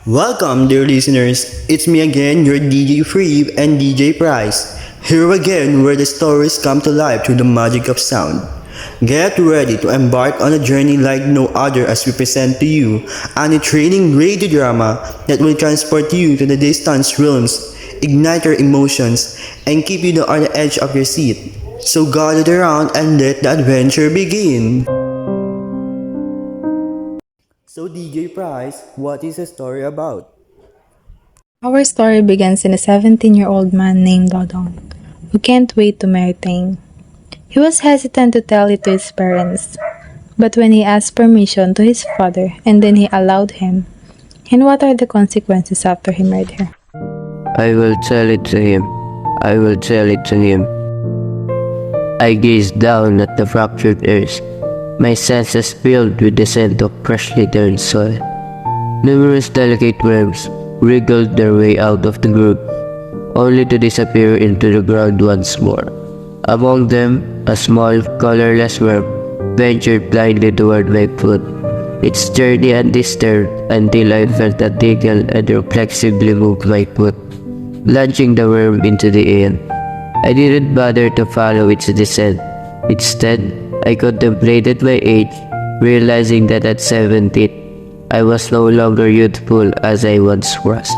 Welcome, dear listeners. It's me again, your DJ Freeve and DJ Price. Here again, where the stories come to life through the magic of sound. Get ready to embark on a journey like no other as we present to you an entertaining radio drama that will transport you to the distant realms, ignite your emotions, and keep you on the edge of your seat. So gather around and let the adventure begin. So DJ Price, what is the story about? Our story begins in a 17-year-old man named Dodong, who can't wait to marry Tang. He was hesitant to tell it to his parents, but when he asked permission to his father and then he allowed him, and what are the consequences after he married her? I will tell it to him. I will tell it to him. I gazed down at the fractured earth, my senses filled with the scent of freshly turned soil. Numerous delicate worms wriggled their way out of the group, only to disappear into the ground once more. Among them, a small, colorless worm ventured blindly toward my foot, its journey undisturbed until I felt a tickle and reflexively moved my foot, launching the worm into the air. I didn't bother to follow its descent. Instead, I contemplated my age, realizing that at 17, I was no longer youthful as I once was.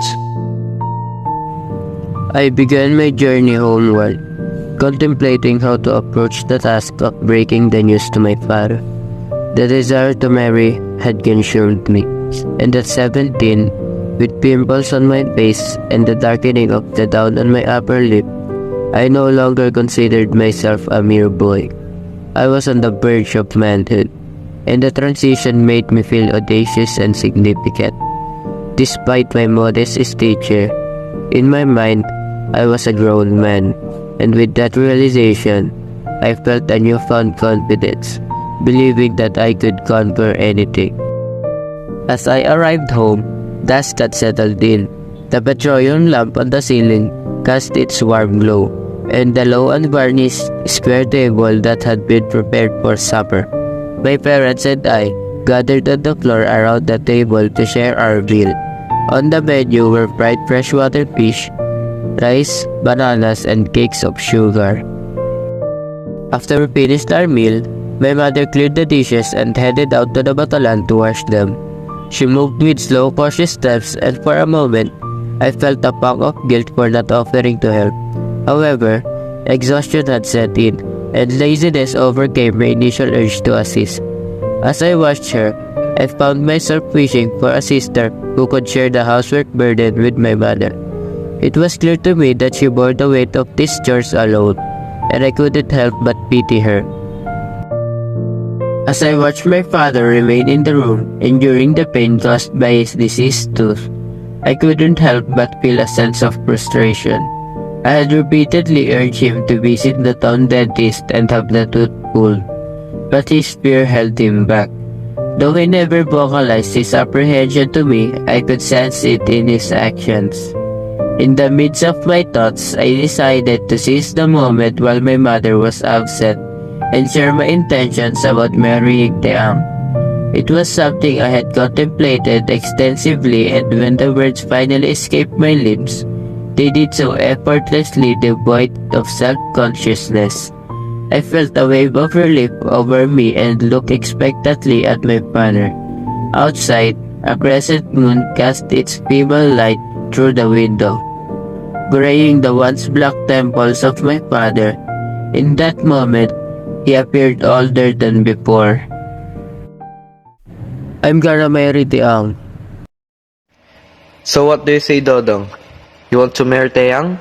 I began my journey homeward, contemplating how to approach the task of breaking the news to my father. The desire to marry had consumed me, and at 17, with pimples on my face and the darkening of the down on my upper lip, I no longer considered myself a mere boy. I was on the verge of manhood, and the transition made me feel audacious and significant. Despite my modest stature, in my mind, I was a grown man, and with that realization, I felt a newfound confidence, believing that I could conquer anything. As I arrived home, dusk had settled in. The petroleum lamp on the ceiling cast its warm glow, and the low unvarnished square table that had been prepared for supper. My parents and I gathered on the floor around the table to share our meal. On the menu were fried freshwater fish, rice, bananas, and cakes of sugar. After we finished our meal, my mother cleared the dishes and headed out to the batalan to wash them. She moved with slow, cautious steps, and for a moment, I felt a pang of guilt for not offering to help. However, exhaustion had set in, and laziness overcame my initial urge to assist. As I watched her, I found myself wishing for a sister who could share the housework burden with my mother. It was clear to me that she bore the weight of these chores alone, and I couldn't help but pity her. As I watched my father remain in the room, enduring the pain caused by his diseased tooth, I couldn't help but feel a sense of frustration. I had repeatedly urged him to visit the town dentist and have the tooth pulled, but his fear held him back. Though he never vocalized his apprehension to me, I could sense it in his actions. In the midst of my thoughts, I decided to seize the moment while my mother was absent and share my intentions about marrying Teang. It was something I had contemplated extensively, and when the words finally escaped my lips, they did so effortlessly devoid of self-consciousness. I felt a wave of relief over me and looked expectantly at my father. Outside, a crescent moon cast its feeble light through the window, graying the once black temples of my father. In that moment, he appeared older than before. I'm gonna marry Tiang. So what do you say, Dodong? You want to marry Taeyang?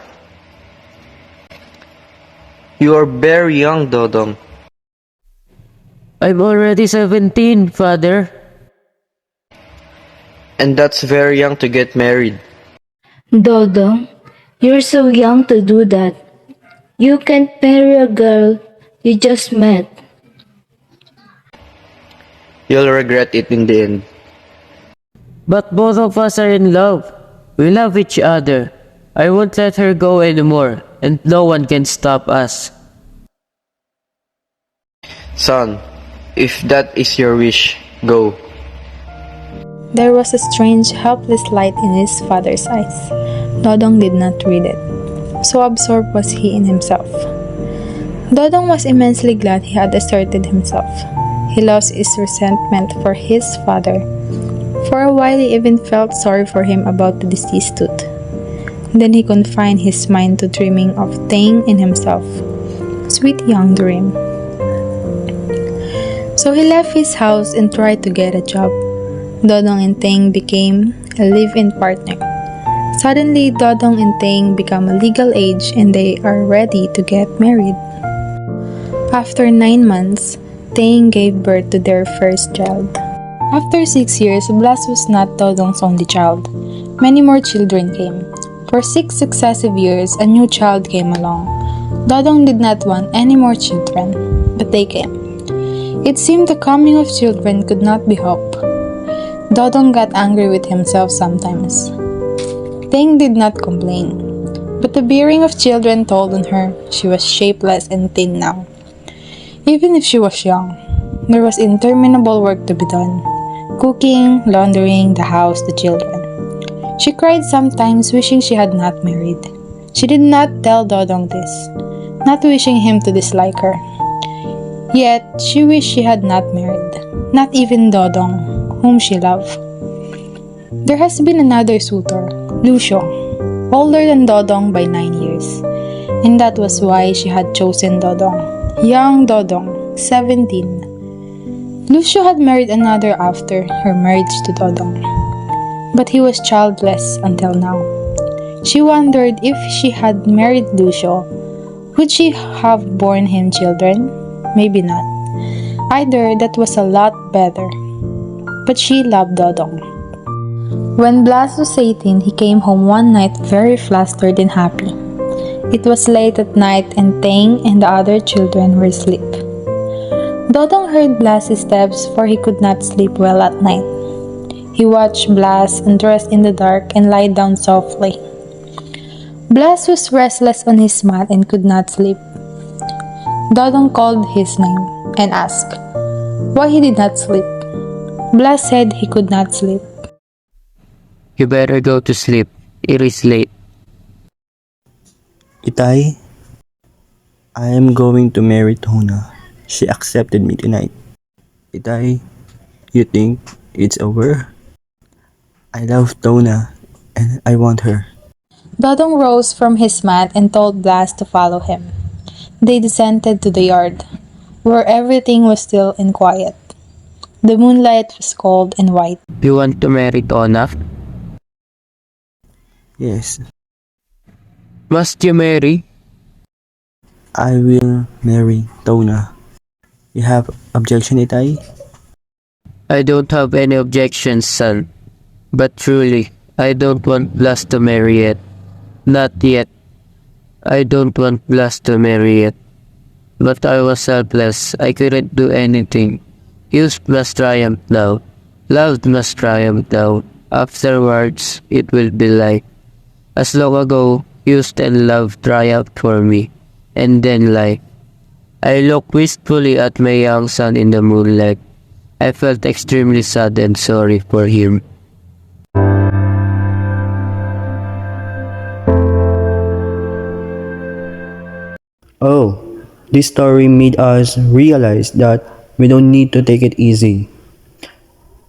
You are very young, Dodong. I'm already 17, father. And that's very young to get married. Dodo, you're so young to do that. You can't marry a girl you just met. You'll regret it in the end. But both of us are in love. We love each other. I won't let her go anymore, and no one can stop us. Son, if that is your wish, go. There was a strange, helpless light in his father's eyes. Dodong did not read it. So absorbed was he in himself. Dodong was immensely glad he had asserted himself. He lost his resentment for his father. For a while he even felt sorry for him about the deceased tooth. Then he confined his mind to dreaming of Tang in himself. Sweet young dream. So he left his house and tried to get a job. Dodong and Tang became a live-in partner. Suddenly, Dodong and Tang become a legal age and they are ready to get married. After 9 months, Tang gave birth to their first child. After 6 years, Blas was not Dodong's only child. Many more children came. For 6 successive years, a new child came along. Dodong did not want any more children, but they came. It seemed the coming of children could not be hoped. Dodong got angry with himself sometimes. Tang did not complain, but the bearing of children told on her she was shapeless and thin now. Even if she was young, there was interminable work to be done. Cooking, laundering, the house, the children. She cried sometimes wishing she had not married. She did not tell Dodong this, not wishing him to dislike her. Yet, she wished she had not married, not even Dodong, whom she loved. There has been another suitor, Lucio, older than Dodong by 9 years, and that was why she had chosen Dodong. Young Dodong, 17. Lucio had married another after her marriage to Dodong, but he was childless until now. She wondered if she had married Lucio, would she have borne him children? Maybe not. Either that was a lot better. But she loved Dodong. When Blas was 18, he came home one night very flustered and happy. It was late at night and Tang and the other children were asleep. Dodong heard Blas's steps for he could not sleep well at night. He watched Blas undress in the dark and lie down softly. Blas was restless on his mat and could not sleep. Dodong called his name and asked why he did not sleep. Blas said he could not sleep. You better go to sleep. It is late. Itay, I am going to marry Tona. She accepted me tonight. Itay, you think it's over? I love Tona and I want her. Dodong rose from his mat and told Blas to follow him. They descended to the yard, where everything was still and quiet. The moonlight was cold and white. You want to marry Tona? Yes, Must you marry? I will marry Tona. You have objection, Itay? I don't have any objections, son. But truly, I don't want Blas to marry yet. Not yet. I don't want Blas to marry yet. But I was helpless. I couldn't do anything. Youth must triumph now. Love must triumph now. Afterwards, it will be light. As long ago, youth and love triumphed for me. And then light. I looked wistfully at my young son in the moonlight. I felt extremely sad and sorry for him. Oh, this story made us realize that we don't need to take it easy.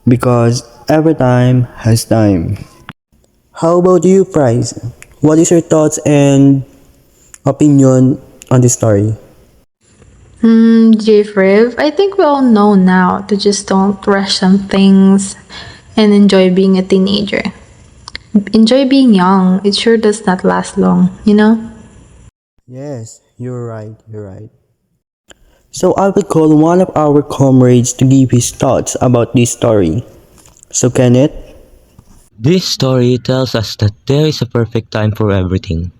Because every time has time. How about you, Price? What is your thoughts and opinion on this story? Jeffrey, I think we all know now to just don't rush some things and enjoy being a teenager. Enjoy being young. It sure does not last long, you know? Yes, you're right. So I will call one of our comrades to give his thoughts about this story. So Kenneth? This story tells us that there is a perfect time for everything.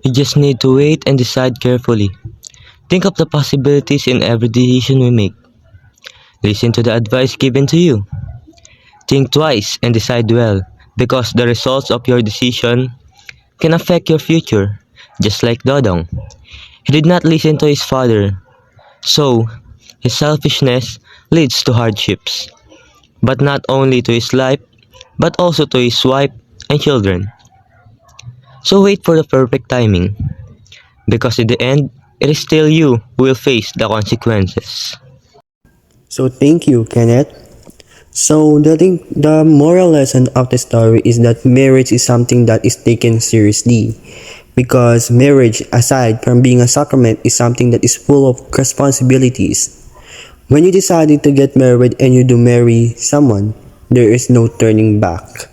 You just need to wait and decide carefully. Think of the possibilities in every decision we make. Listen to the advice given to you. Think twice and decide well, because the results of your decision can affect your future, just like Dodong. He did not listen to his father, so his selfishness leads to hardships. but not only to his life, but also to his wife and children. So wait for the perfect timing, because in the end, it is still you who will face the consequences. So thank you, Kenneth. So the moral lesson of the story is that marriage is something that is taken seriously. Because marriage, aside from being a sacrament, is something that is full of responsibilities. When you decided to get married and you do marry someone, there is no turning back.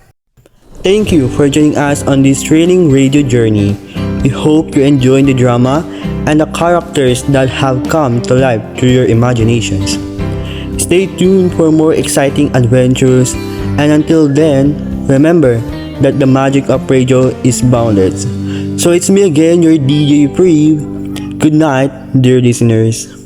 Thank you for joining us on this thrilling radio journey. We hope you enjoy the drama and the characters that have come to life through your imaginations. Stay tuned for more exciting adventures, and until then, remember that the magic of radio is boundless. So it's me again, your DJ Friv. Good night, dear listeners.